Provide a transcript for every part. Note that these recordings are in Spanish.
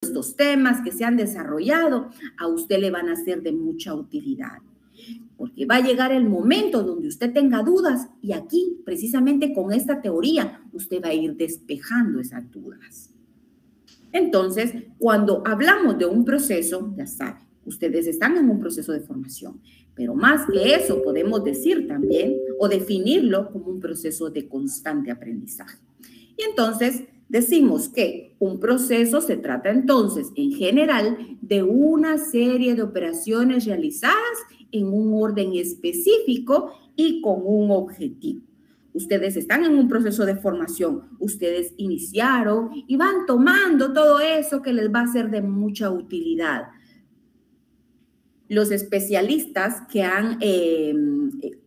estos temas que se han desarrollado a usted le van a ser de mucha utilidad. Porque va a llegar el momento donde usted tenga dudas y aquí, precisamente con esta teoría, usted va a ir despejando esas dudas. Entonces, cuando hablamos de un proceso, ya saben, ustedes están en un proceso de formación, pero más que eso podemos decir también o definirlo como un proceso de constante aprendizaje. Y entonces decimos que un proceso se trata entonces en general de una serie de operaciones realizadas en un orden específico y con un objetivo. Ustedes están en un proceso de formación, ustedes iniciaron y van tomando todo eso que les va a ser de mucha utilidad. Los especialistas que han,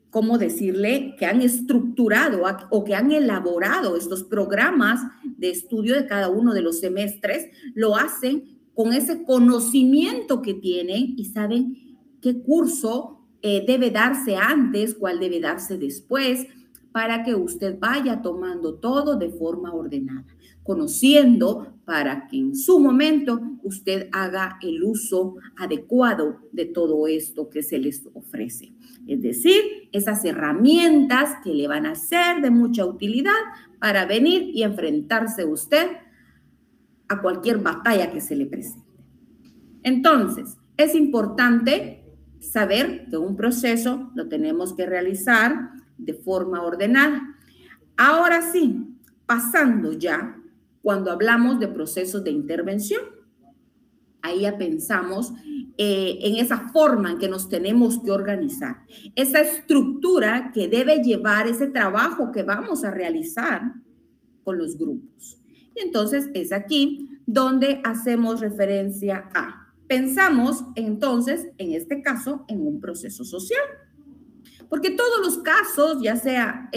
¿cómo decirle?, que han estructurado o que han elaborado estos programas de estudio de cada uno de los semestres, lo hacen con ese conocimiento que tienen y saben qué curso debe darse antes, cuál debe darse después, para que usted vaya tomando todo de forma ordenada, conociendo para que en su momento usted haga el uso adecuado de todo esto que se les ofrece. Es decir, esas herramientas que le van a ser de mucha utilidad para venir y enfrentarse usted a cualquier batalla que se le presente. Entonces, es importante saber que un proceso lo tenemos que realizar de forma ordenada. Ahora sí, pasando ya, cuando hablamos de procesos de intervención, ahí ya pensamos en esa forma en que nos tenemos que organizar, esa estructura que debe llevar ese trabajo que vamos a realizar con los grupos. Y entonces es aquí donde hacemos referencia a, pensamos entonces, en este caso, en un proceso social. Porque todos los casos, ya sea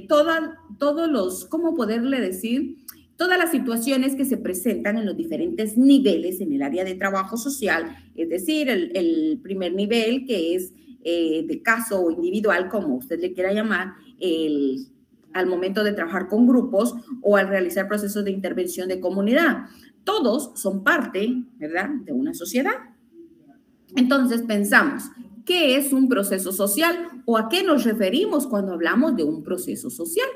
todos los, ¿cómo poderle decir? Todas las situaciones que se presentan en los diferentes niveles en el área de trabajo social, es decir, el primer nivel que es de caso individual, como usted le quiera llamar, al momento de trabajar con grupos o al realizar procesos de intervención de comunidad. Todos son parte, ¿verdad?, de una sociedad. Entonces pensamos, ¿qué es un proceso social o a qué nos referimos cuando hablamos de un proceso social?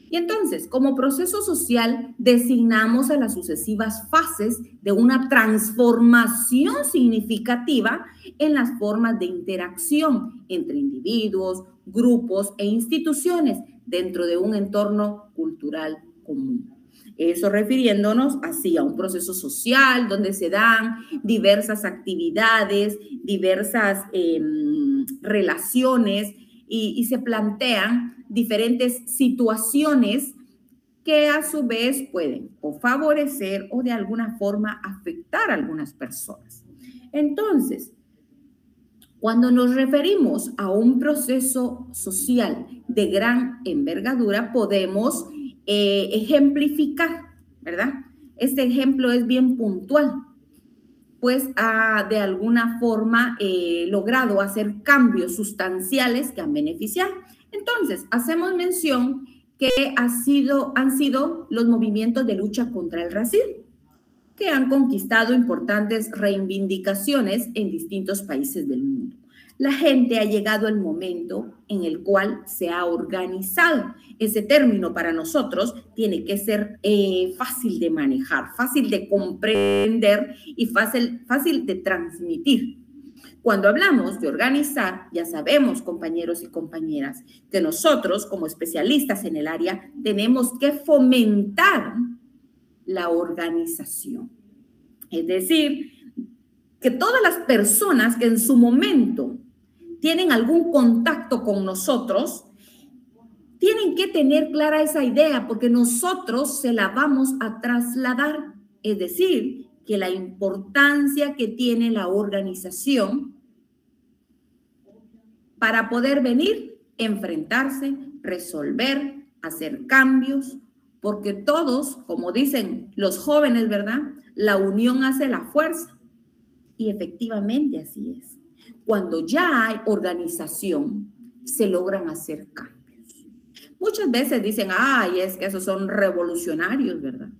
Y entonces, como proceso social, designamos a las sucesivas fases de una transformación significativa en las formas de interacción entre individuos, grupos e instituciones dentro de un entorno cultural común. Eso refiriéndonos así a un proceso social donde se dan diversas actividades, diversas relaciones y se plantean diferentes situaciones que a su vez pueden o favorecer o de alguna forma afectar a algunas personas. Entonces, cuando nos referimos a un proceso social de gran envergadura, podemos ejemplificar, ¿verdad? Este ejemplo es bien puntual, pues ha de alguna forma logrado hacer cambios sustanciales que han beneficiado. Entonces, hacemos mención que han sido los movimientos de lucha contra el racismo, que han conquistado importantes reivindicaciones en distintos países del mundo. La gente ha llegado al momento en el cual se ha organizado. Ese término para nosotros tiene que ser fácil de manejar, fácil de comprender y fácil de transmitir. Cuando hablamos de organizar, ya sabemos, compañeros y compañeras, que nosotros como especialistas en el área tenemos que fomentar la organización. Es decir, que todas las personas que en su momento tienen algún contacto con nosotros, tienen que tener clara esa idea porque nosotros se la vamos a trasladar. Es decir, que la importancia que tiene la organización para poder venir, enfrentarse, resolver, hacer cambios, porque todos, como dicen los jóvenes, ¿verdad?, la unión hace la fuerza. Y efectivamente así es. Cuando ya hay organización, se logran hacer cambios. Muchas veces dicen, ay, es que esos son revolucionarios, ¿verdad?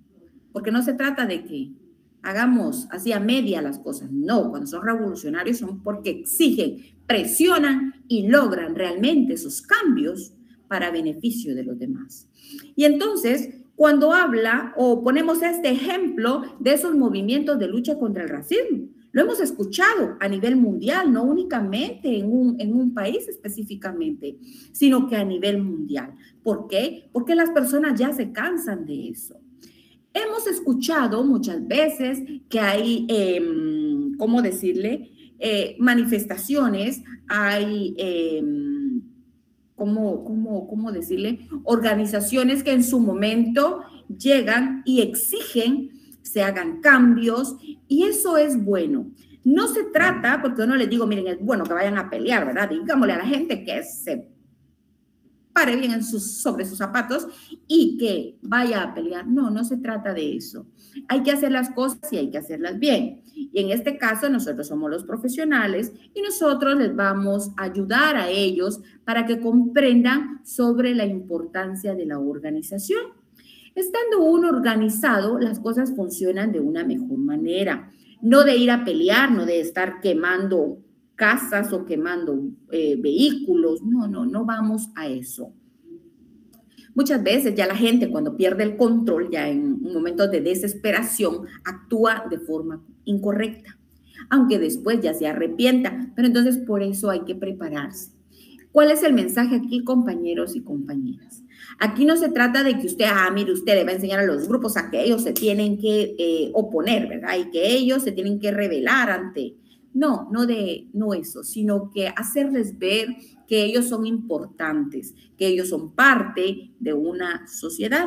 Porque no se trata de que hagamos así a media las cosas. No, cuando son revolucionarios son porque exigen, presionan y logran realmente esos cambios para beneficio de los demás. Y entonces, cuando habla o ponemos este ejemplo de esos movimientos de lucha contra el racismo, lo hemos escuchado a nivel mundial, no únicamente en un país específicamente, sino que a nivel mundial. ¿Por qué? Porque las personas ya se cansan de eso. Hemos escuchado muchas veces que hay, ¿cómo decirle? Manifestaciones, hay, ¿cómo decirle? Organizaciones que en su momento llegan y exigen se hagan cambios y eso es bueno. No se trata, porque uno les digo, miren, es bueno que vayan a pelear, ¿verdad? Digámosle a la gente que se pare bien sobre sus zapatos y que vaya a pelear. No, no se trata de eso. Hay que hacer las cosas y hay que hacerlas bien. Y en este caso nosotros somos los profesionales y nosotros les vamos a ayudar a ellos para que comprendan sobre la importancia de la organización. Estando uno organizado, las cosas funcionan de una mejor manera. No de ir a pelear, no de estar quemando casas o quemando vehículos. No vamos a eso. Muchas veces ya la gente cuando pierde el control, ya en momentos de desesperación, actúa de forma incorrecta, aunque después ya se arrepienta. Pero entonces por eso hay que prepararse. ¿Cuál es el mensaje aquí, compañeros y compañeras? Aquí no se trata de que usted, mire, usted le va a enseñar a los grupos a que ellos se tienen que oponer, ¿verdad? Y que ellos se tienen que rebelar ante. No eso, sino que hacerles ver que ellos son importantes, que ellos son parte de una sociedad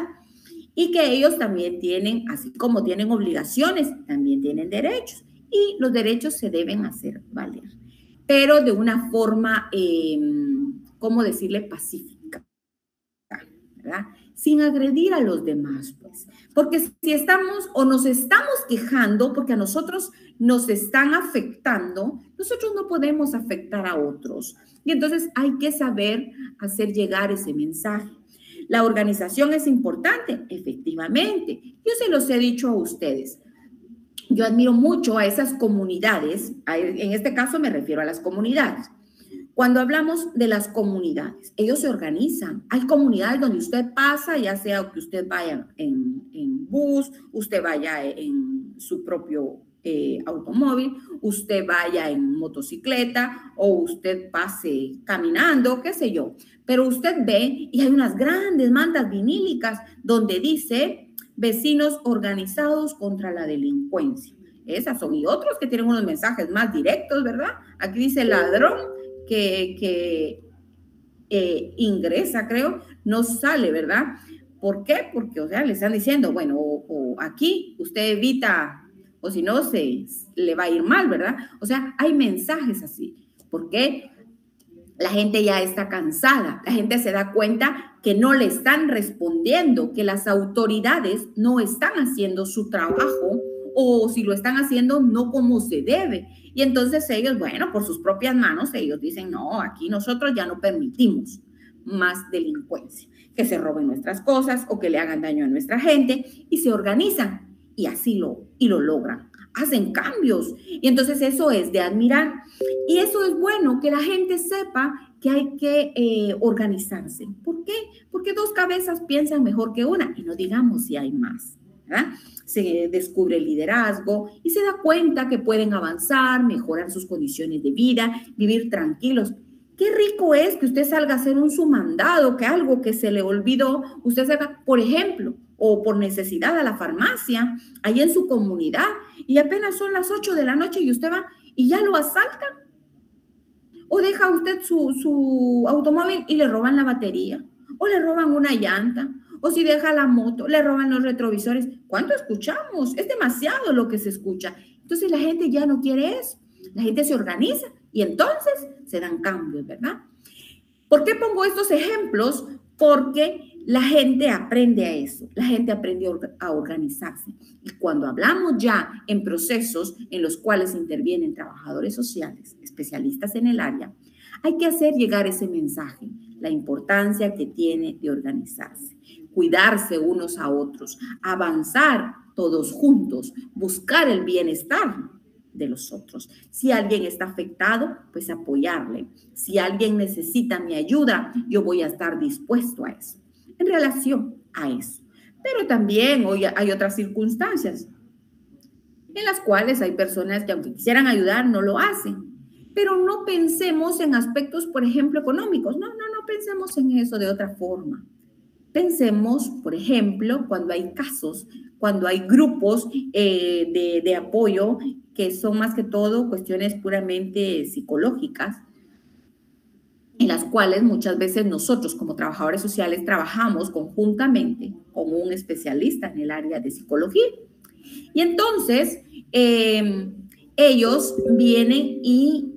y que ellos también tienen, así como tienen obligaciones, también tienen derechos y los derechos se deben hacer valer, pero de una forma, ¿cómo decirle? Pacífica, ¿verdad? Sin agredir a los demás, pues. Porque si estamos o nos estamos quejando porque a nosotros nos están afectando, nosotros no podemos afectar a otros. Y entonces hay que saber hacer llegar ese mensaje. La organización es importante, efectivamente. Yo se los he dicho a ustedes. Yo admiro mucho a esas comunidades, en este caso me refiero a las comunidades. Cuando hablamos de las comunidades, ellos se organizan. Hay comunidades donde usted pasa, ya sea que usted vaya en bus, usted vaya en su propio automóvil, usted vaya en motocicleta o usted pase caminando, qué sé yo. Pero usted ve y hay unas grandes mantas vinílicas donde dice vecinos organizados contra la delincuencia. Esas son. Y otros que tienen unos mensajes más directos, ¿verdad? Aquí dice ladrón que ingresa, creo, no sale, ¿verdad? ¿Por qué? Porque, o sea, le están diciendo, bueno, o aquí usted evita, o si no, le va a ir mal, ¿verdad? O sea, hay mensajes así. ¿Por qué? La gente ya está cansada, la gente se da cuenta que no le están respondiendo, que las autoridades no están haciendo su trabajo o si lo están haciendo no como se debe. Y entonces ellos, bueno, por sus propias manos, ellos dicen, no, aquí nosotros ya no permitimos más delincuencia, que se roben nuestras cosas o que le hagan daño a nuestra gente y se organizan y así lo logran. Hacen cambios y entonces eso es de admirar y eso es bueno que la gente sepa que hay que organizarse. ¿Por qué? Porque dos cabezas piensan mejor que una y no digamos si hay más, ¿verdad? Se descubre el liderazgo y se da cuenta que pueden avanzar, mejorar sus condiciones de vida, vivir tranquilos. Qué rico es que usted salga a hacer un sumandado, que algo que se le olvidó, usted salga, por ejemplo, o por necesidad a la farmacia, ahí en su comunidad, y apenas son las 8 de la noche y usted va y ya lo asaltan. O deja usted su automóvil y le roban la batería, o le roban una llanta, o si deja la moto, le roban los retrovisores. ¿Cuánto escuchamos? Es demasiado lo que se escucha. Entonces la gente ya no quiere eso. La gente se organiza y entonces se dan cambios, ¿verdad? ¿Por qué pongo estos ejemplos? Porque la gente aprende a eso, la gente aprende a organizarse. Y cuando hablamos ya en procesos en los cuales intervienen trabajadores sociales, especialistas en el área, hay que hacer llegar ese mensaje, la importancia que tiene de organizarse, cuidarse unos a otros, avanzar todos juntos, buscar el bienestar de los otros. Si alguien está afectado, pues apoyarle. Si alguien necesita mi ayuda, yo voy a estar dispuesto a eso, en relación a eso. Pero también hoy hay otras circunstancias en las cuales hay personas que aunque quisieran ayudar, no lo hacen. Pero no pensemos en aspectos, por ejemplo, económicos. No pensemos en eso de otra forma. Pensemos, por ejemplo, cuando hay casos, cuando hay grupos de apoyo que son más que todo cuestiones puramente psicológicas, en las cuales muchas veces nosotros como trabajadores sociales trabajamos conjuntamente con un especialista en el área de psicología. Y entonces ellos vienen y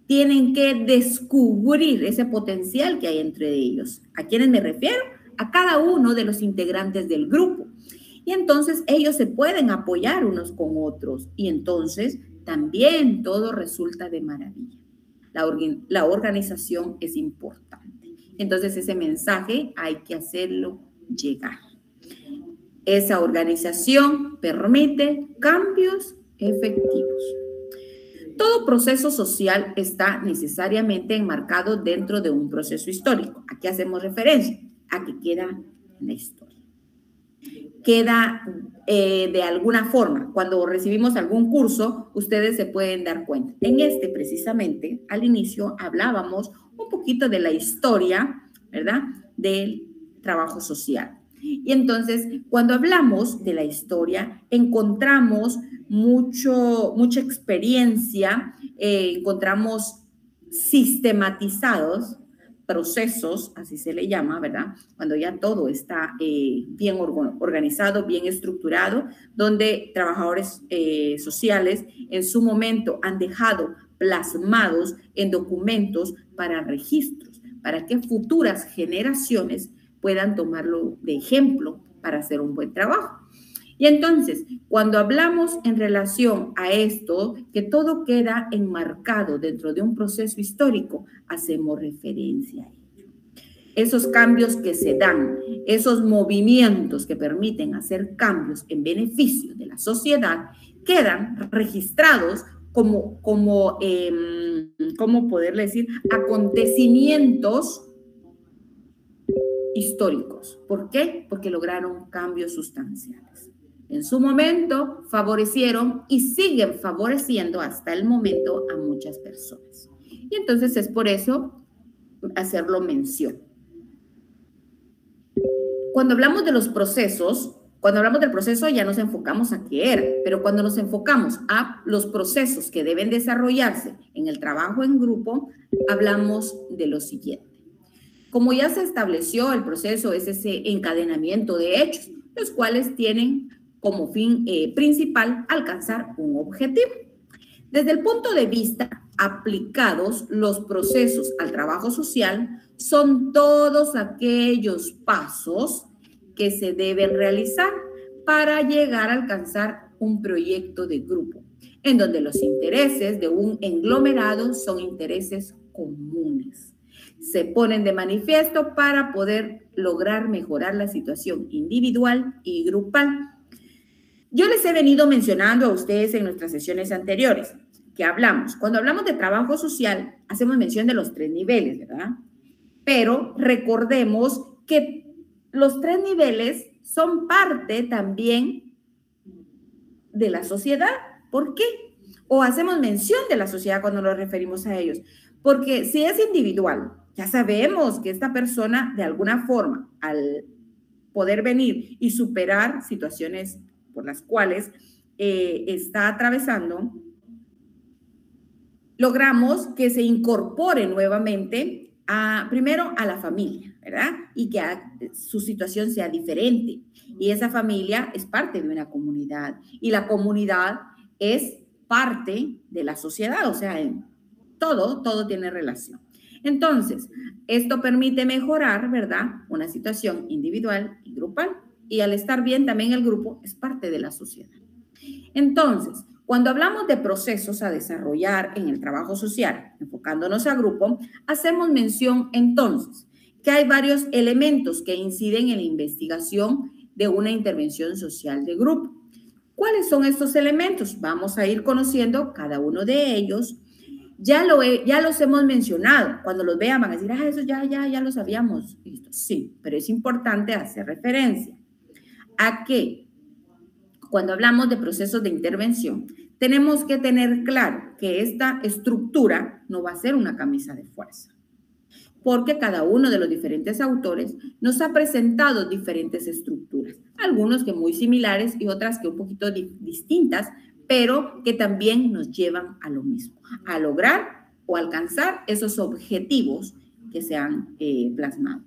tienen que descubrir ese potencial que hay entre ellos. ¿A quiénes me refiero? A cada uno de los integrantes del grupo. Y entonces ellos se pueden apoyar unos con otros. Y entonces también todo resulta de maravilla. La organización es importante. Entonces ese mensaje hay que hacerlo llegar. Esa organización permite cambios efectivos. Todo proceso social está necesariamente enmarcado dentro de un proceso histórico. Aquí hacemos referencia a que queda en la historia. Queda de alguna forma. Cuando recibimos algún curso, ustedes se pueden dar cuenta. En este, precisamente, al inicio hablábamos un poquito de la historia, ¿verdad?, del trabajo social. Y entonces, cuando hablamos de la historia, encontramos mucha experiencia, encontramos sistematizados procesos, así se le llama, ¿verdad? Cuando ya todo está bien organizado, bien estructurado, donde trabajadores sociales en su momento han dejado plasmados en documentos para registros, para que futuras generaciones puedan tomarlo de ejemplo para hacer un buen trabajo. Y entonces, cuando hablamos en relación a esto, que todo queda enmarcado dentro de un proceso histórico, hacemos referencia a ello. Esos cambios que se dan, esos movimientos que permiten hacer cambios en beneficio de la sociedad, quedan registrados como ¿cómo poderle decir? Acontecimientos históricos. ¿Por qué? Porque lograron cambios sustanciales. En su momento favorecieron y siguen favoreciendo hasta el momento a muchas personas. Y entonces es por eso hacerlo mención. Cuando hablamos de los procesos, cuando hablamos del proceso ya nos enfocamos a qué era, pero cuando nos enfocamos a los procesos que deben desarrollarse en el trabajo en grupo, hablamos de lo siguiente. Como ya se estableció, el proceso es ese encadenamiento de hechos, los cuales tienen como fin principal alcanzar un objetivo. Desde el punto de vista aplicados, los procesos al trabajo social son todos aquellos pasos que se deben realizar para llegar a alcanzar un proyecto de grupo, en donde los intereses de un englomerado son intereses comunes. Se ponen de manifiesto para poder lograr mejorar la situación individual y grupal. Yo les he venido mencionando a ustedes en nuestras sesiones anteriores que hablamos. Cuando hablamos de trabajo social, hacemos mención de los 3 niveles, ¿verdad? Pero recordemos que los 3 niveles son parte también de la sociedad. ¿Por qué? O hacemos mención de la sociedad cuando nos referimos a ellos. Porque si es individual, ya sabemos que esta persona de alguna forma, al poder venir y superar situaciones por las cuales está atravesando, logramos que se incorpore nuevamente primero a la familia, ¿verdad? Y que su situación sea diferente. Y esa familia es parte de una comunidad. Y la comunidad es parte de la sociedad, o sea, todo tiene relación. Entonces, esto permite mejorar, ¿verdad?, una situación individual y grupal. Y al estar bien, también el grupo es parte de la sociedad. Entonces, cuando hablamos de procesos a desarrollar en el trabajo social, enfocándonos a grupo, hacemos mención entonces que hay varios elementos que inciden en la investigación de una intervención social de grupo. ¿Cuáles son estos elementos? Vamos a ir conociendo cada uno de ellos. Ya los hemos mencionado. Cuando los vean van a decir, eso ya lo sabíamos. Listo. Sí, pero es importante hacer referencia a que cuando hablamos de procesos de intervención, tenemos que tener claro que esta estructura no va a ser una camisa de fuerza, porque cada uno de los diferentes autores nos ha presentado diferentes estructuras, algunos que muy similares y otras que un poquito distintas, pero que también nos llevan a lo mismo, a lograr o alcanzar esos objetivos que se han plasmado.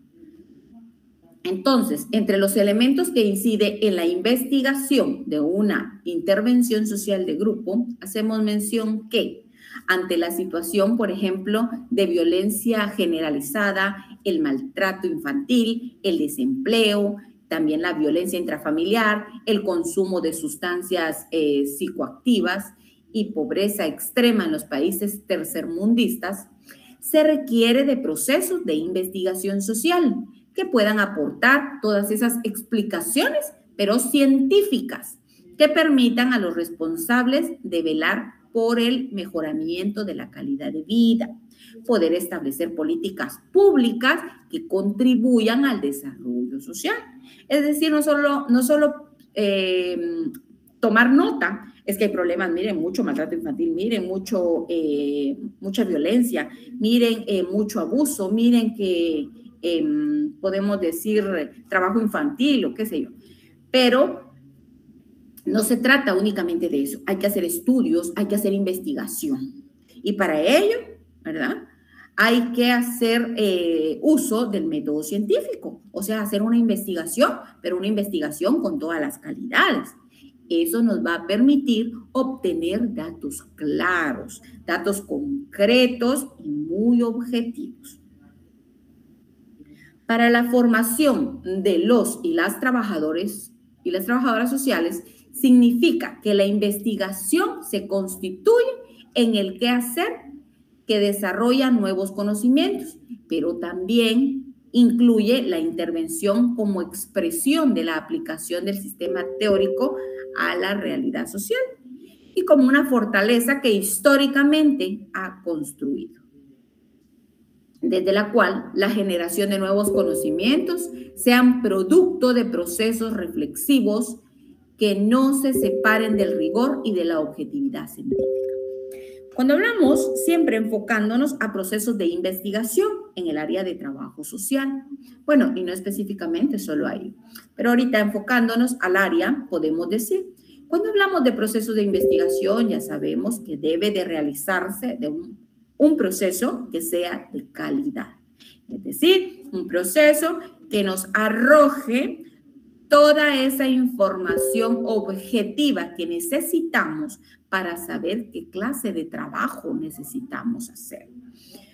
Entonces, entre los elementos que incide en la investigación de una intervención social de grupo, hacemos mención que ante la situación, por ejemplo, de violencia generalizada, el maltrato infantil, el desempleo, también la violencia intrafamiliar, el consumo de sustancias psicoactivas y pobreza extrema en los países tercermundistas, se requiere de procesos de investigación social que puedan aportar todas esas explicaciones, pero científicas, que permitan a los responsables de velar por el mejoramiento de la calidad de vida, poder establecer políticas públicas que contribuyan al desarrollo social. Es decir, no solo tomar nota, es que hay problemas, miren, mucho maltrato infantil, miren, mucha violencia, miren, mucho abuso, miren que podemos decir trabajo infantil o qué sé yo, pero no se trata únicamente de eso, hay que hacer estudios, hay que hacer investigación y para ello, ¿verdad? Hay que hacer uso del método científico, o sea, hacer una investigación, pero una investigación con todas las calidades. Eso nos va a permitir obtener datos claros, datos concretos y muy objetivos. Para la formación de los y las trabajadores y las trabajadoras sociales, significa que la investigación se constituye en el quehacer que desarrolla nuevos conocimientos, pero también incluye la intervención como expresión de la aplicación del sistema teórico a la realidad social y como una fortaleza que históricamente ha construido, desde la cual la generación de nuevos conocimientos sean producto de procesos reflexivos que no se separen del rigor y de la objetividad científica. Cuando hablamos, siempre enfocándonos a procesos de investigación en el área de trabajo social, bueno, y no específicamente solo ahí, pero ahorita enfocándonos al área, podemos decir, cuando hablamos de procesos de investigación, ya sabemos que debe de realizarse de un proceso que sea de calidad, es decir, un proceso que nos arroje toda esa información objetiva que necesitamos para saber qué clase de trabajo necesitamos hacer.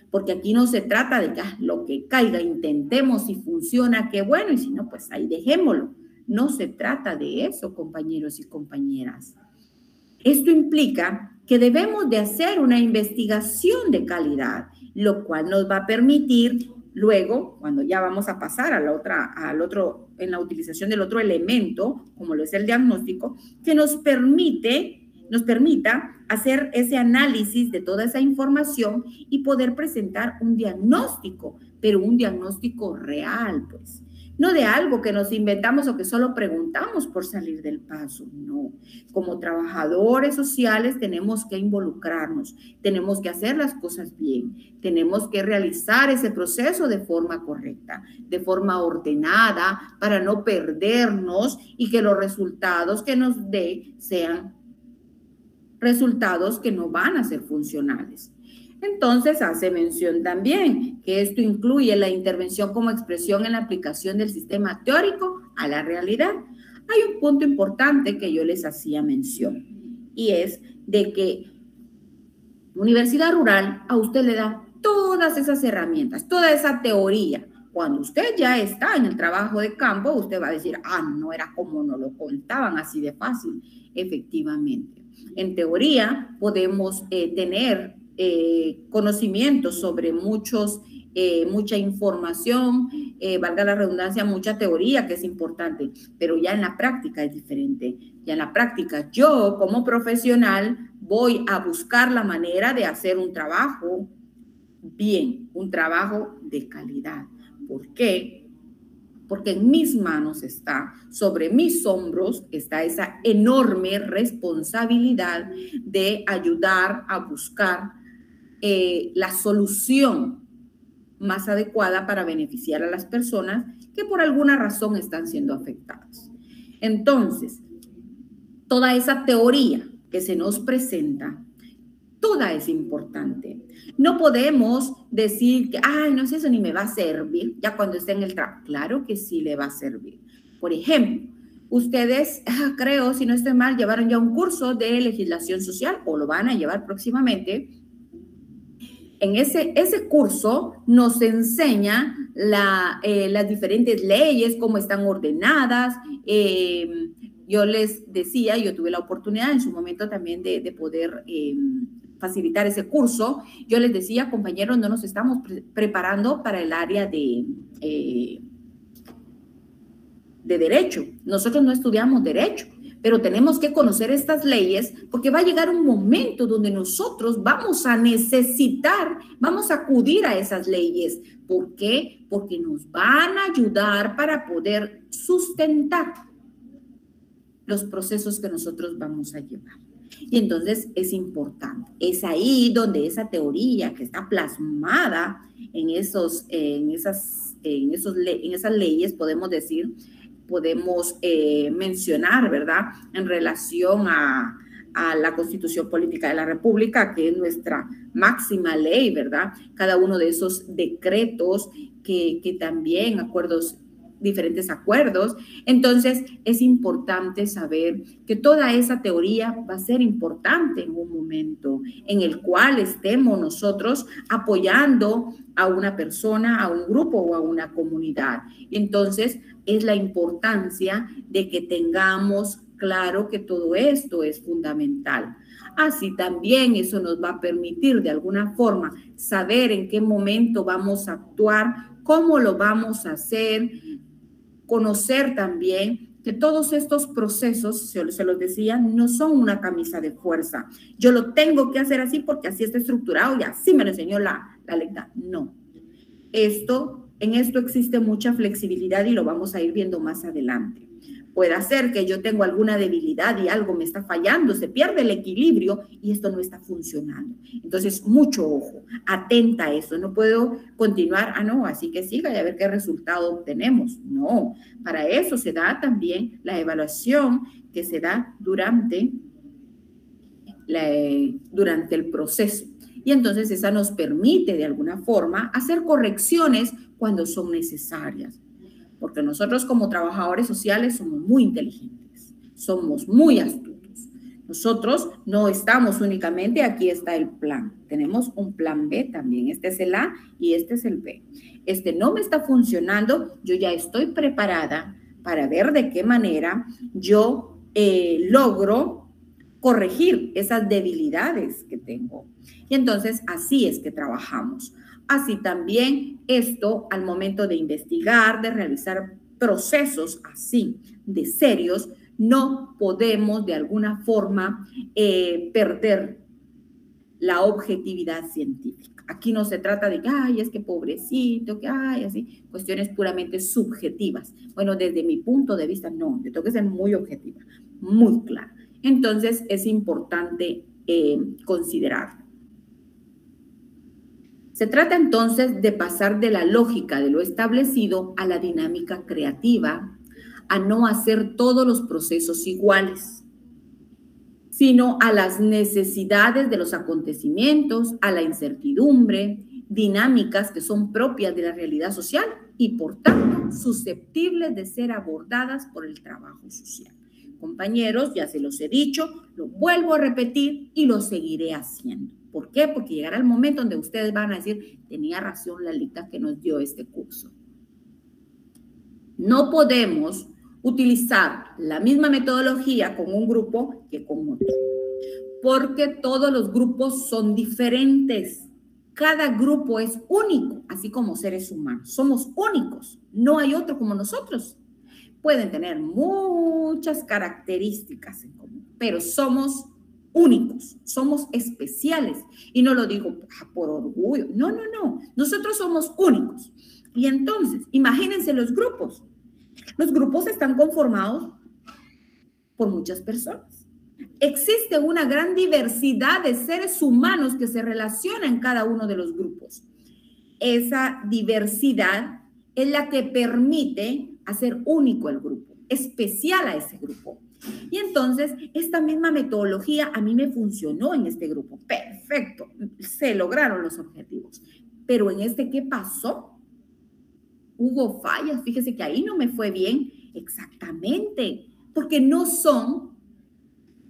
Porque aquí no se trata de que lo que caiga, intentemos, si funciona, qué bueno, y si no, pues ahí dejémoslo. No se trata de eso, compañeros y compañeras. Esto implica que debemos de hacer una investigación de calidad, lo cual nos va a permitir luego, cuando ya vamos a pasar en la utilización del otro elemento, como lo es el diagnóstico, que nos permita hacer ese análisis de toda esa información y poder presentar un diagnóstico, pero un diagnóstico real, pues. No de algo que nos inventamos o que solo preguntamos por salir del paso, no. Como trabajadores sociales tenemos que involucrarnos, tenemos que hacer las cosas bien, tenemos que realizar ese proceso de forma correcta, de forma ordenada, para no perdernos y que los resultados que nos dé sean resultados que no van a ser funcionales. Entonces, hace mención también que esto incluye la intervención como expresión en la aplicación del sistema teórico a la realidad. Hay un punto importante que yo les hacía mención y es de que Universidad Rural a usted le da todas esas herramientas, toda esa teoría. Cuando usted ya está en el trabajo de campo, usted va a decir, no era como nos lo contaban así de fácil. Efectivamente. En teoría podemos tener conocimientos sobre muchos mucha información, valga la redundancia, mucha teoría que es importante, pero ya en la práctica es diferente. Ya en la práctica yo como profesional voy a buscar la manera de hacer un trabajo bien, un trabajo de calidad. ¿Por qué? Porque en mis manos está, sobre mis hombros está esa enorme responsabilidad de ayudar a buscar la solución más adecuada para beneficiar a las personas que por alguna razón están siendo afectadas. Entonces, toda esa teoría que se nos presenta, toda es importante. No podemos decir que, ay, no sé, eso ni me va a servir ya cuando esté en el trabajo. Claro que sí le va a servir. Por ejemplo, ustedes, creo, si no estoy mal, llevaron ya un curso de legislación social o lo van a llevar próximamente. En ese curso nos enseña las diferentes leyes, cómo están ordenadas. Yo les decía, yo tuve la oportunidad en su momento también de poder facilitar ese curso. Yo les decía, compañeros, no nos estamos preparando para el área de derecho. Nosotros no estudiamos derecho, pero tenemos que conocer estas leyes porque va a llegar un momento donde nosotros vamos a necesitar, vamos a acudir a esas leyes. ¿Por qué? Porque nos van a ayudar para poder sustentar los procesos que nosotros vamos a llevar. Y entonces es importante. Es ahí donde esa teoría que está plasmada en esas leyes, podemos decir, podemos mencionar, ¿verdad? En relación a la Constitución Política de la República, que es nuestra máxima ley, ¿verdad? Cada uno de esos decretos que también diferentes acuerdos. Entonces, es importante saber que toda esa teoría va a ser importante en un momento en el cual estemos nosotros apoyando a una persona, a un grupo o a una comunidad. Entonces, es la importancia de que tengamos claro que todo esto es fundamental. Así también eso nos va a permitir de alguna forma saber en qué momento vamos a actuar, cómo lo vamos a hacer, conocer también que todos estos procesos, se los decía, no son una camisa de fuerza. Yo lo tengo que hacer así porque así está estructurado y así me lo enseñó la lecta. No. En esto existe mucha flexibilidad y lo vamos a ir viendo más adelante. Puede ser que yo tengo alguna debilidad y algo me está fallando, se pierde el equilibrio y esto no está funcionando. Entonces, mucho ojo, atenta a eso. No puedo continuar, no, así que siga y a ver qué resultado obtenemos. No, para eso se da también la evaluación que se da durante el proceso. Y entonces esa nos permite de alguna forma hacer correcciones cuando son necesarias. Porque nosotros como trabajadores sociales somos muy inteligentes, somos muy astutos. Nosotros no estamos únicamente, aquí está el plan, tenemos un plan B también, este es el A y este es el B. Este no me está funcionando, yo ya estoy preparada para ver de qué manera yo logro corregir esas debilidades que tengo. Y entonces así es que trabajamos. Así también esto al momento de investigar, de realizar procesos así de serios, no podemos de alguna forma perder la objetividad científica. Aquí no se trata de que, ay, es que pobrecito, que ay, así, cuestiones puramente subjetivas. Bueno, desde mi punto de vista, no, yo tengo que ser muy objetiva, muy clara. Entonces, es importante considerarlo. Se trata entonces de pasar de la lógica de lo establecido a la dinámica creativa, a no hacer todos los procesos iguales, sino a las necesidades de los acontecimientos, a la incertidumbre, dinámicas que son propias de la realidad social y, por tanto, susceptibles de ser abordadas por el trabajo social. Compañeros, ya se los he dicho, lo vuelvo a repetir y lo seguiré haciendo. ¿Por qué? Porque llegará el momento donde ustedes van a decir, tenía razón la Lalita que nos dio este curso. No podemos utilizar la misma metodología con un grupo que con otro, porque todos los grupos son diferentes. cada grupo es único, así como seres humanos. Somos únicos, no hay otro como nosotros. Pueden tener muchas características en común, pero somos únicos, somos especiales. Y no lo digo por orgullo, no, no, no. Nosotros somos únicos. Y entonces, imagínense los grupos. Los grupos están conformados por muchas personas. Existe una gran diversidad de seres humanos que se relacionan en cada uno de los grupos. Esa diversidad es la que permite hacer único el grupo, especial a ese grupo. Y entonces, esta misma metodología a mí me funcionó en este grupo. Perfecto, se lograron los objetivos. Pero en este, ¿qué pasó? Hubo fallas, fíjese que ahí no me fue bien. Exactamente, porque no son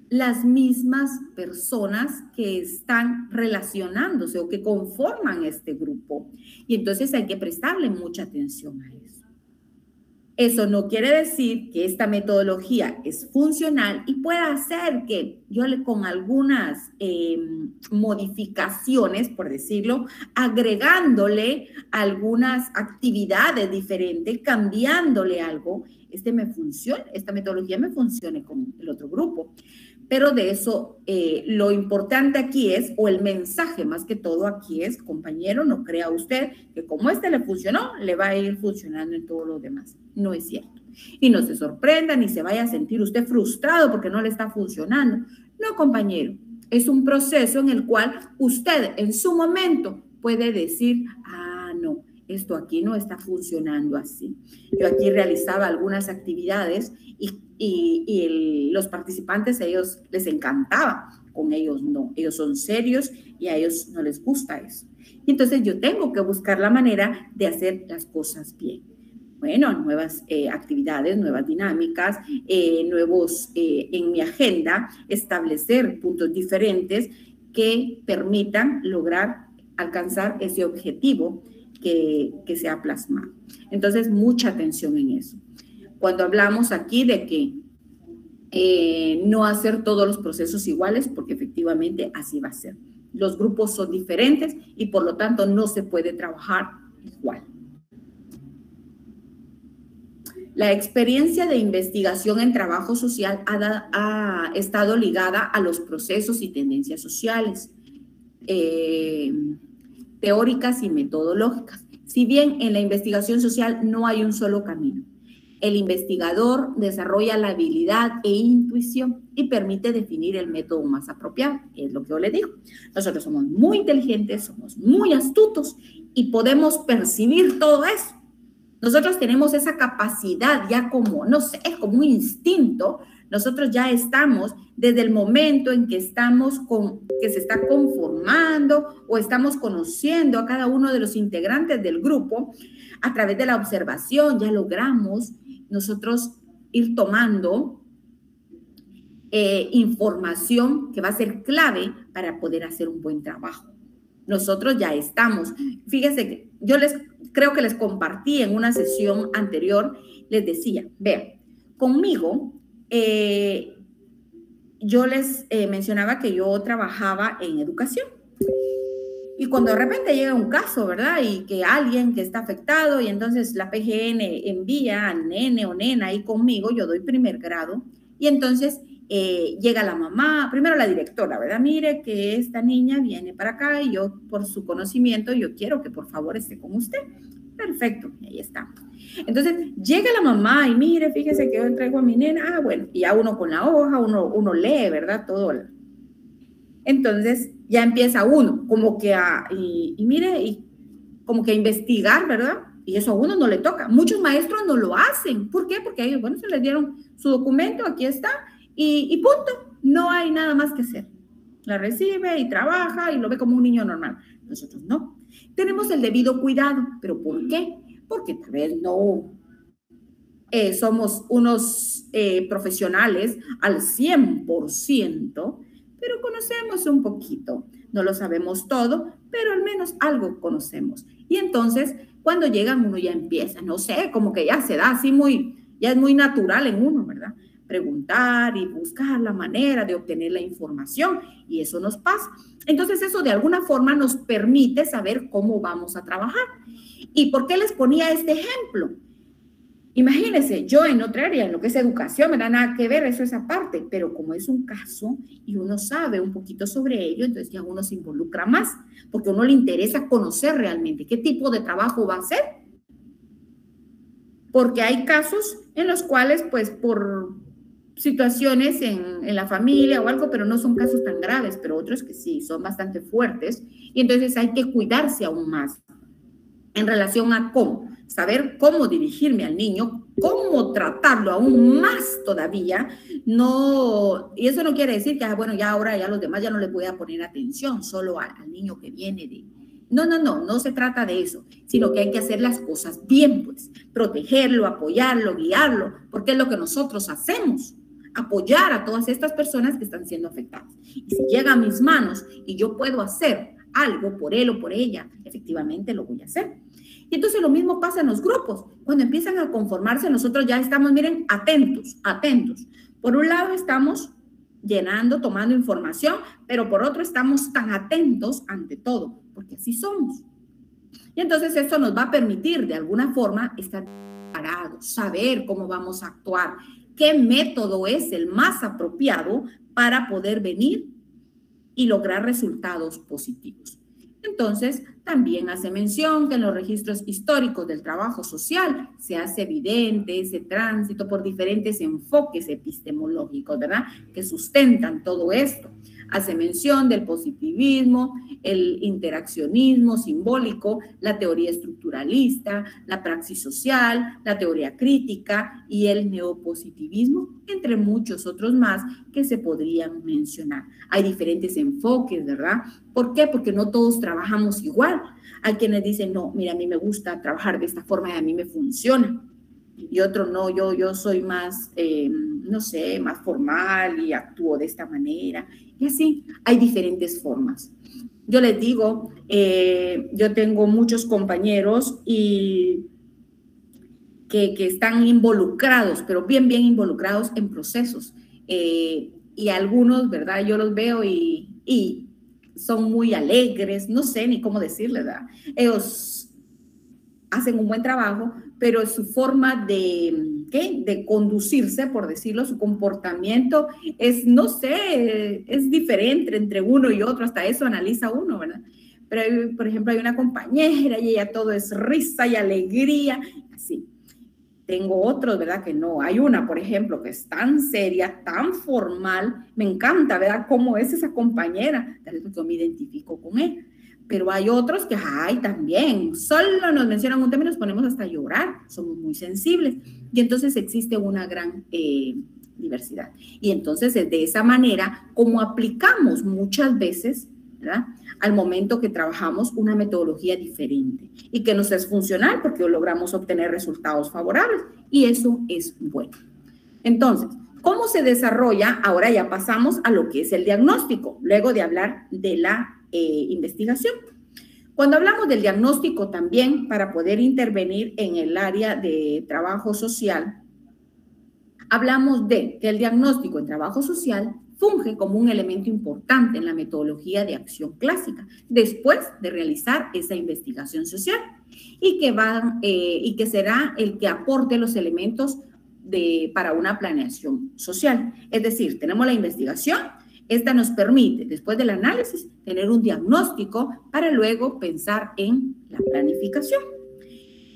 las mismas personas que están relacionándose o que conforman este grupo. Y entonces hay que prestarle mucha atención a eso. Eso no quiere decir que esta metodología es funcional y pueda hacer que yo con algunas modificaciones, por decirlo, agregándole algunas actividades diferentes, cambiándole algo, esta metodología me funcione con el otro grupo. Pero de eso, lo importante aquí es, o el mensaje más que todo aquí es, compañero, no crea usted que como le funcionó, le va a ir funcionando en todo lo demás. No es cierto. Y no se sorprenda ni se vaya a sentir usted frustrado porque no le está funcionando. No, compañero, es un proceso en el cual usted en su momento puede decir, no, esto aquí no está funcionando así. Yo aquí realizaba algunas actividades y los participantes, a ellos les encantaba, con ellos no, ellos son serios y a ellos no les gusta eso. Y entonces yo tengo que buscar la manera de hacer las cosas bien. Bueno, nuevas actividades, nuevas dinámicas, nuevos en mi agenda, establecer puntos diferentes que permitan lograr alcanzar ese objetivo que se ha plasmado. Entonces, mucha atención en eso. Cuando hablamos aquí de que no hacer todos los procesos iguales, porque efectivamente así va a ser. Los grupos son diferentes y por lo tanto no se puede trabajar igual. La experiencia de investigación en trabajo social ha estado ligada a los procesos y tendencias sociales, teóricas y metodológicas. Si bien en la investigación social no hay un solo camino, el investigador desarrolla la habilidad e intuición y permite definir el método más apropiado, es lo que yo le digo. Nosotros somos muy inteligentes, somos muy astutos y podemos percibir todo eso. Nosotros tenemos esa capacidad ya como, no sé, como un instinto. Nosotros ya estamos desde el momento en que que se está conformando o estamos conociendo a cada uno de los integrantes del grupo, a través de la observación ya logramos nosotros ir tomando información que va a ser clave para poder hacer un buen trabajo. Nosotros ya estamos. Fíjense que yo creo que les compartí en una sesión anterior, les decía, vean, conmigo, yo les mencionaba que yo trabajaba en educación. Y cuando de repente llega un caso, ¿verdad? Y que alguien que está afectado y entonces la PGN envía al nene o nena ahí conmigo, yo doy primer grado, y entonces llega la mamá, primero la directora, ¿verdad? Mire que esta niña viene para acá y yo, por su conocimiento, yo quiero que por favor esté con usted. Perfecto, y ahí está. Entonces llega la mamá y mire, fíjese que yo traigo a mi nena, bueno, y ya uno con la hoja, uno lee, ¿verdad? Todo. Entonces ya empieza uno como que mire, como que a investigar, ¿verdad? Y eso a uno no le toca. Muchos maestros no lo hacen. ¿Por qué? Porque a ellos, bueno, se les dieron su documento, aquí está, y punto. No hay nada más que hacer. La recibe y trabaja y lo ve como un niño normal. Nosotros no. Tenemos el debido cuidado. ¿Pero por qué? Porque tal vez no somos unos profesionales al 100%, pero conocemos un poquito. No lo sabemos todo, pero al menos algo conocemos. Y entonces, cuando llegan, uno ya empieza, no sé, como que ya se da así ya es muy natural en uno, ¿verdad? preguntar y buscar la manera de obtener la información, y eso nos pasa. Entonces eso de alguna forma nos permite saber cómo vamos a trabajar. ¿Y por qué les ponía este ejemplo? Imagínense, yo en otra área, en lo que es educación, no da nada que ver, eso es aparte, pero como es un caso y uno sabe un poquito sobre ello, entonces ya uno se involucra más, porque a uno le interesa conocer realmente qué tipo de trabajo va a hacer. Porque hay casos en los cuales, pues, por situaciones en la familia o algo, pero no son casos tan graves, pero otros que sí, son bastante fuertes, y entonces hay que cuidarse aún más en relación a cómo, saber cómo dirigirme al niño, cómo tratarlo aún más todavía, no, y eso no quiere decir que, bueno, ya ahora ya los demás ya no les voy a poner atención, solo al niño que viene de... No se trata de eso, sino que hay que hacer las cosas bien, pues, protegerlo, apoyarlo, guiarlo, porque es lo que nosotros hacemos, apoyar a todas estas personas que están siendo afectadas. Y si llega a mis manos y yo puedo hacer algo por él o por ella, efectivamente lo voy a hacer. Y entonces lo mismo pasa en los grupos. Cuando empiezan a conformarse, nosotros ya estamos, miren, atentos. Por un lado estamos llenando, tomando información, pero por otro estamos tan atentos ante todo, porque así somos. Y entonces esto nos va a permitir de alguna forma estar preparados, saber cómo vamos a actuar, qué método es el más apropiado para poder venir y lograr resultados positivos. Entonces, también hace mención que en los registros históricos del trabajo social se hace evidente ese tránsito por diferentes enfoques epistemológicos, ¿verdad?, que sustentan todo esto. Hace mención del positivismo, el interaccionismo simbólico, la teoría estructuralista, la praxis social, la teoría crítica y el neopositivismo, entre muchos otros más que se podrían mencionar. Hay diferentes enfoques, ¿verdad? ¿Por qué? Porque no todos trabajamos igual. Hay quienes dicen, no, mira, a mí me gusta trabajar de esta forma y a mí me funciona. Y otro no, yo soy más, no sé, más formal y actúo de esta manera. Y así hay diferentes formas. Yo les digo, yo tengo muchos compañeros y que están involucrados, pero bien involucrados en procesos. Y algunos, ¿verdad? Yo los veo y son muy alegres, no sé ni cómo decirles, ¿verdad? Ellos hacen un buen trabajo, pero su forma de conducirse, por decirlo, su comportamiento es, no sé, es diferente entre uno y otro, hasta eso analiza uno, ¿verdad? Pero, por ejemplo, hay una compañera y ella todo es risa y alegría, así. Tengo otros, ¿verdad? Que no. Hay una, por ejemplo, que es tan seria, tan formal. Me encanta, ¿verdad? Cómo es esa compañera. Tal vez yo me identifico con ella. Pero hay otros que, ay, también, solo nos mencionan un tema y nos ponemos hasta a llorar. Somos muy sensibles. Y entonces existe una gran diversidad. Y entonces es de esa manera como aplicamos muchas veces, ¿verdad?, al momento que trabajamos una metodología diferente y que nos es funcional porque logramos obtener resultados favorables y eso es bueno. Entonces, ¿cómo se desarrolla? Ahora ya pasamos a lo que es el diagnóstico, luego de hablar de la investigación. Cuando hablamos del diagnóstico también, para poder intervenir en el área de trabajo social, hablamos de que el diagnóstico en trabajo social funge como un elemento importante en la metodología de acción clásica, después de realizar esa investigación social, y que será el que aporte los elementos para una planeación social. Es decir, tenemos la investigación, esta nos permite, después del análisis, tener un diagnóstico para luego pensar en la planificación.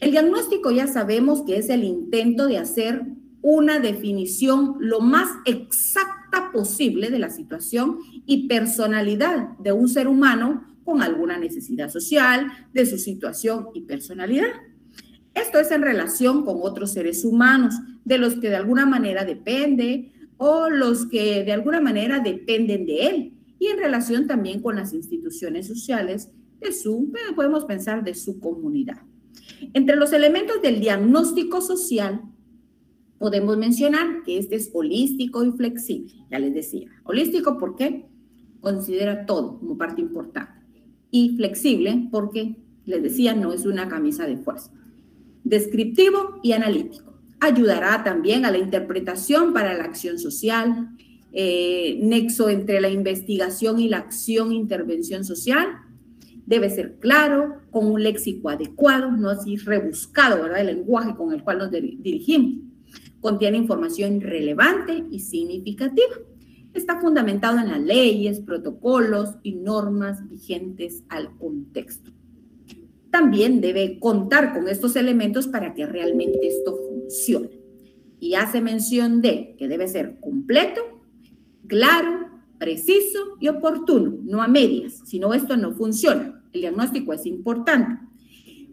El diagnóstico ya sabemos que es el intento de hacer una definición lo más exacta posible de la situación y personalidad de un ser humano con alguna necesidad social, de su situación y personalidad. Esto es en relación con otros seres humanos, de los que de alguna manera depende o los que de alguna manera dependen de él, y en relación también con las instituciones sociales podemos pensar de su comunidad. Entre los elementos del diagnóstico social, podemos mencionar que este es holístico y flexible. Ya les decía, holístico porque considera todo como parte importante. Y flexible porque, les decía, no es una camisa de fuerza. Descriptivo y analítico. Ayudará también a la interpretación para la acción social, nexo entre la investigación y la acción e intervención social. Debe ser claro, con un léxico adecuado, no así rebuscado, ¿verdad? El lenguaje con el cual nos dirigimos. Contiene información relevante y significativa. Está fundamentado en las leyes, protocolos y normas vigentes al contexto. También debe contar con estos elementos para que realmente esto funcione. Y hace mención de que debe ser completo, claro, preciso y oportuno, no a medias, si no esto no funciona. El diagnóstico es importante.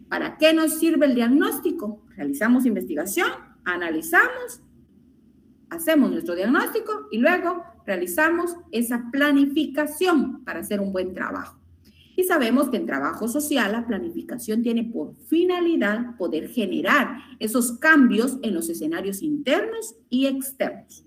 ¿Para qué nos sirve el diagnóstico? Realizamos investigación, analizamos, hacemos nuestro diagnóstico y luego realizamos esa planificación para hacer un buen trabajo. Y sabemos que en trabajo social la planificación tiene por finalidad poder generar esos cambios en los escenarios internos y externos.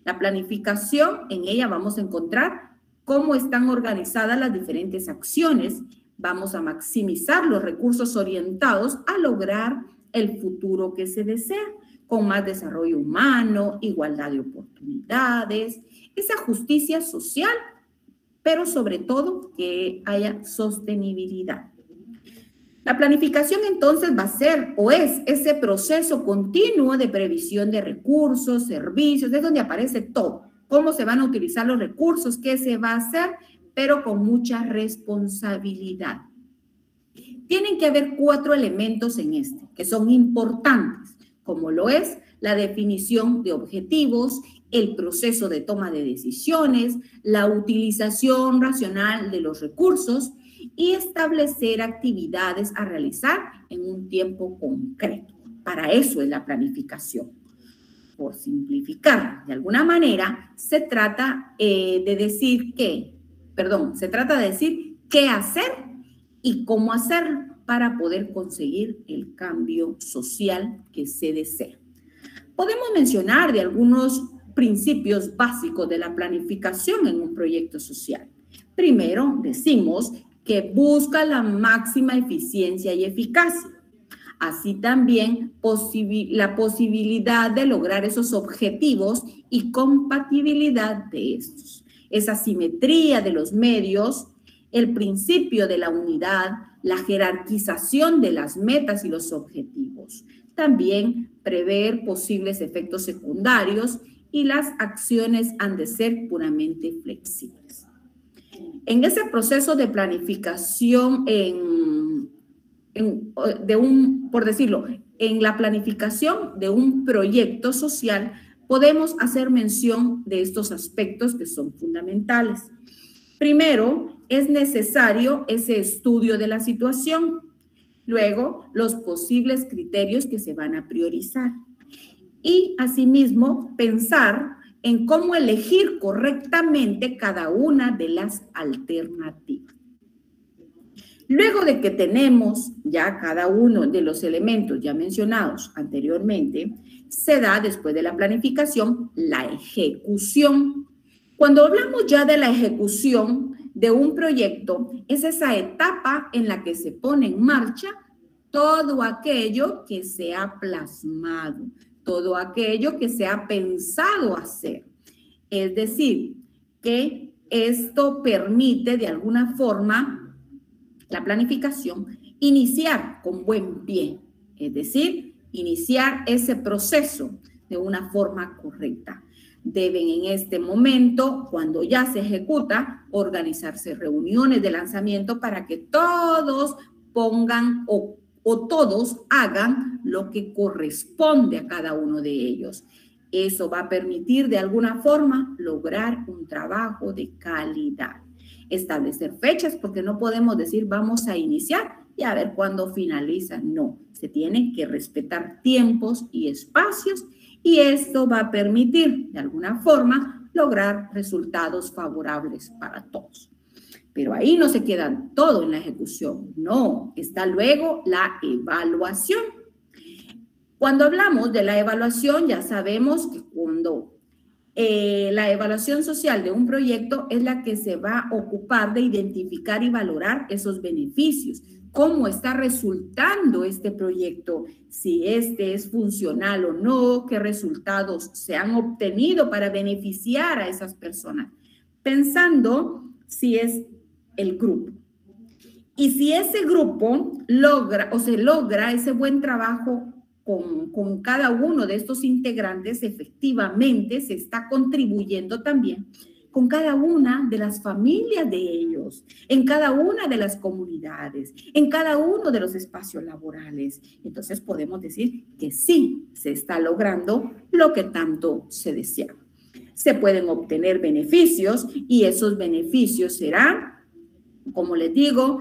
La planificación, en ella vamos a encontrar cómo están organizadas las diferentes acciones. Vamos a maximizar los recursos orientados a lograr el futuro que se desea, con más desarrollo humano, igualdad de oportunidades, esa justicia social, pero sobre todo que haya sostenibilidad. La planificación entonces va a ser o es ese proceso continuo de previsión de recursos, servicios, es donde aparece todo, cómo se van a utilizar los recursos, qué se va a hacer, pero con mucha responsabilidad. Tienen que haber 4 elementos en este, que son importantes, como lo es la definición de objetivos, el proceso de toma de decisiones, la utilización racional de los recursos y establecer actividades a realizar en un tiempo concreto. Para eso es la planificación. Por simplificar de alguna manera, se trata de decir qué hacer y cómo hacerlo para poder conseguir el cambio social que se desea. Podemos mencionar de algunos principios básicos de la planificación en un proyecto social. Primero, decimos que busca la máxima eficiencia y eficacia. Así también la posibilidad de lograr esos objetivos y compatibilidad de estos. Esa simetría de los medios, el principio de la unidad, la jerarquización de las metas y los objetivos. También prever posibles efectos secundarios y las acciones han de ser puramente flexibles. En ese proceso de planificación, en la planificación de un proyecto social, podemos hacer mención de estos aspectos que son fundamentales. Primero, es necesario ese estudio de la situación. Luego, los posibles criterios que se van a priorizar. Y, asimismo, pensar en cómo elegir correctamente cada una de las alternativas. Luego de que tenemos ya cada uno de los elementos ya mencionados anteriormente, se da, después de la planificación, la ejecución. Cuando hablamos ya de la ejecución de un proyecto, es esa etapa en la que se pone en marcha todo aquello que se ha plasmado, todo aquello que se ha pensado hacer. Es decir, que esto permite de alguna forma la planificación iniciar con buen pie, es decir, iniciar ese proceso de una forma correcta. Deben en este momento, cuando ya se ejecuta, organizarse reuniones de lanzamiento para que todos pongan o todos hagan lo que corresponde a cada uno de ellos. Eso va a permitir de alguna forma lograr un trabajo de calidad. Establecer fechas, porque no podemos decir vamos a iniciar y a ver cuándo finaliza. No, se tienen que respetar tiempos y espacios y esto va a permitir de alguna forma lograr resultados favorables para todos. Pero ahí no se queda todo en la ejecución, no, está luego la evaluación. Cuando hablamos de la evaluación, ya sabemos que cuando La evaluación social de un proyecto es la que se va a ocupar de identificar y valorar esos beneficios. ¿Cómo está resultando este proyecto? Si este es funcional o no, qué resultados se han obtenido para beneficiar a esas personas. Pensando si es el grupo. Y si ese grupo logra o se logra ese buen trabajo con cada uno de estos integrantes, efectivamente se está contribuyendo también con cada una de las familias de ellos, en cada una de las comunidades, en cada uno de los espacios laborales. Entonces podemos decir que sí se está logrando lo que tanto se deseaba. Se pueden obtener beneficios y esos beneficios serán, como les digo,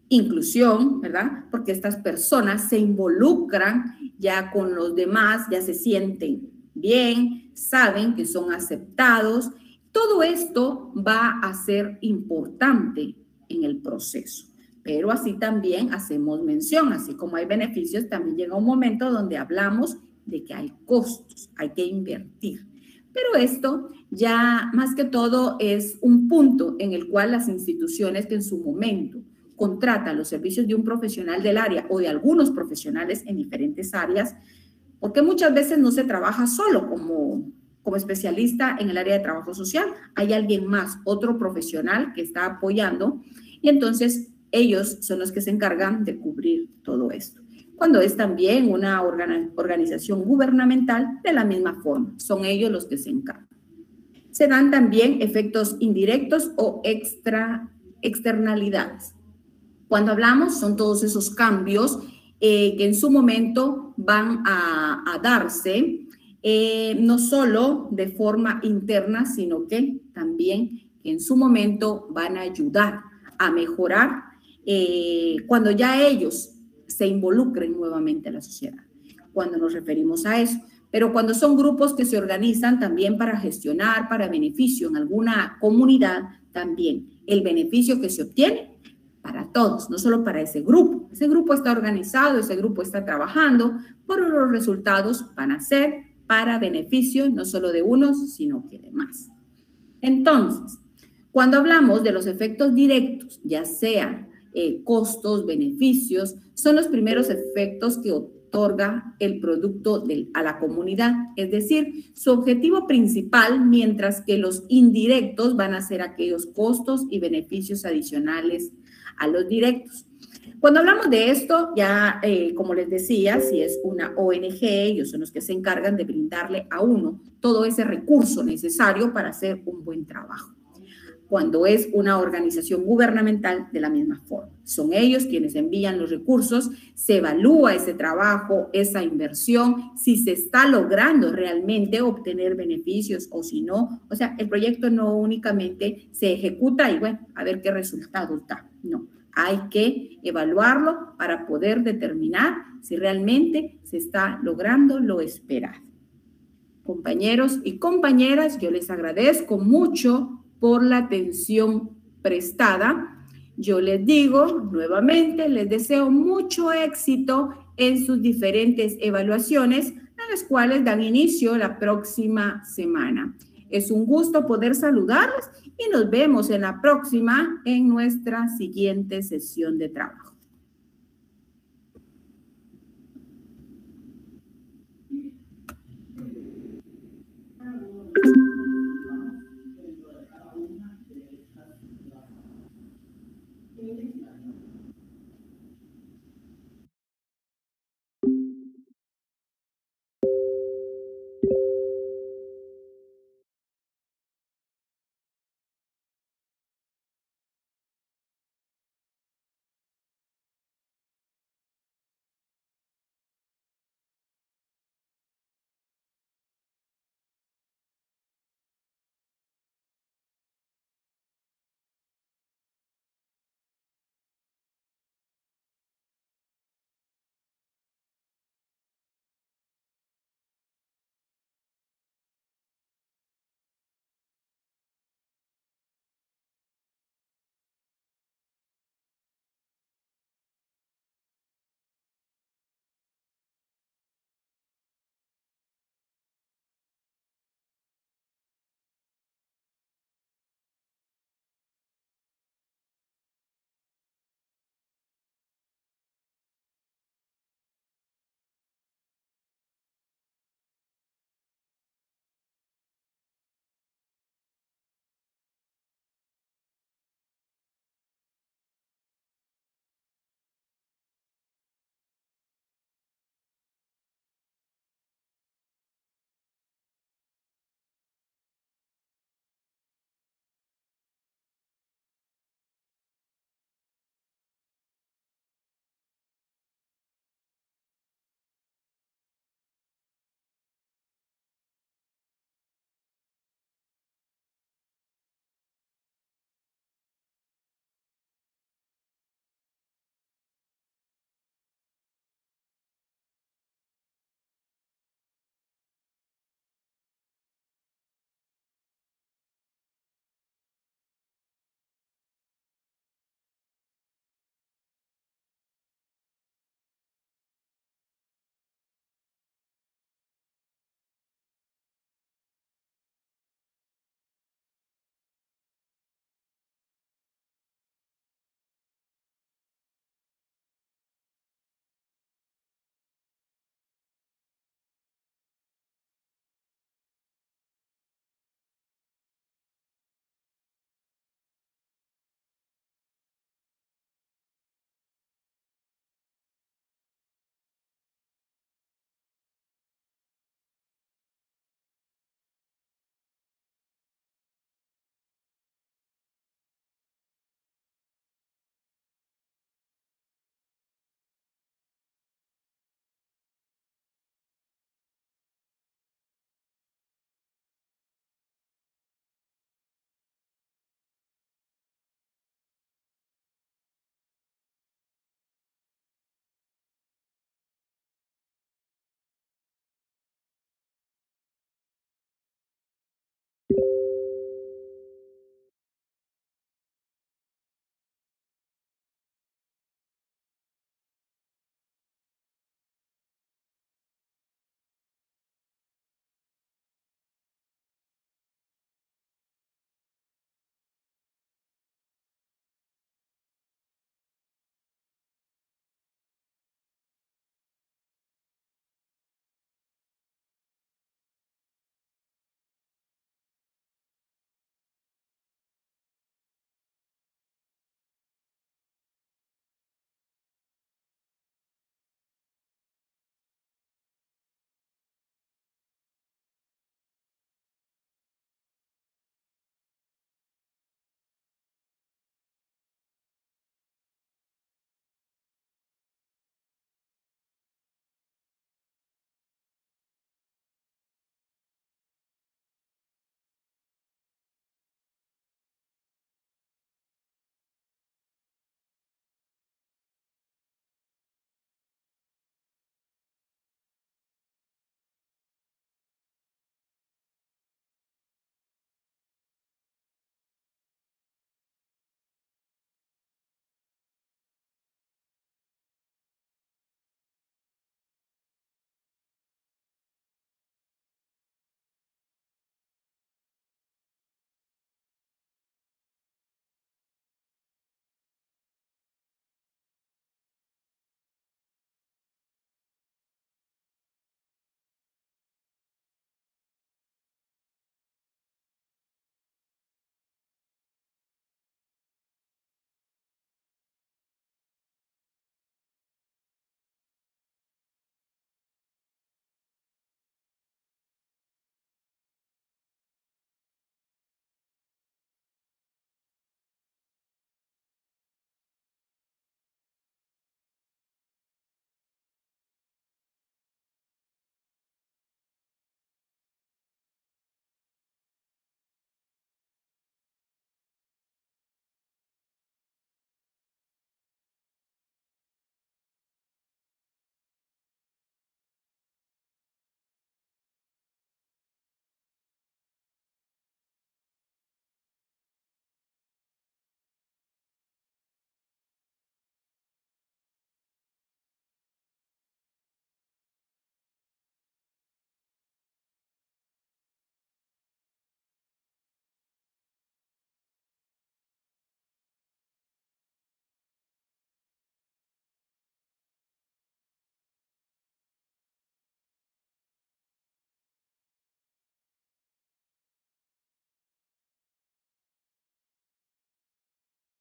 inclusión, ¿verdad? Porque estas personas se involucran ya con los demás, ya se sienten bien, saben que son aceptados. Todo esto va a ser importante en el proceso. Pero así también hacemos mención, así como hay beneficios, también llega un momento donde hablamos de que hay costos, hay que invertir. Pero esto ya más que todo es un punto en el cual las instituciones que en su momento contratan los servicios de un profesional del área o de algunos profesionales en diferentes áreas, porque muchas veces no se trabaja solo como especialista en el área de trabajo social. Hay alguien más, otro profesional que está apoyando y entonces ellos son los que se encargan de cubrir todo esto. Cuando es también una organización gubernamental, de la misma forma, son ellos los que se encargan. Se dan también efectos indirectos o externalidades. Cuando hablamos, son todos esos cambios que en su momento van a darse, no solo de forma interna, sino que también en su momento van a ayudar a mejorar cuando ya ellos se involucren nuevamente en la sociedad, cuando nos referimos a eso. Pero cuando son grupos que se organizan también para gestionar, para beneficio en alguna comunidad, también el beneficio que se obtiene para todos, no solo para ese grupo. Ese grupo está organizado, ese grupo está trabajando, pero los resultados van a ser para beneficio no solo de unos, sino que de más. Entonces, cuando hablamos de los efectos directos, ya sean costos, beneficios, son los primeros efectos que otorga el producto a la comunidad, es decir, su objetivo principal, mientras que los indirectos van a ser aquellos costos y beneficios adicionales a los directos. Cuando hablamos de esto, ya como les decía, si es una ONG, ellos son los que se encargan de brindarle a uno todo ese recurso necesario para hacer un buen trabajo. Cuando es una organización gubernamental, de la misma forma. Son ellos quienes envían los recursos, se evalúa ese trabajo, esa inversión, si se está logrando realmente obtener beneficios o si no. O sea, el proyecto no únicamente se ejecuta y bueno, a ver qué resultados da. No, hay que evaluarlo para poder determinar si realmente se está logrando lo esperado. Compañeros y compañeras, yo les agradezco mucho por la atención prestada. Yo les digo nuevamente, les deseo mucho éxito en sus diferentes evaluaciones, a las cuales dan inicio la próxima semana. Es un gusto poder saludarlos y nos vemos en la próxima, en nuestra siguiente sesión de trabajo.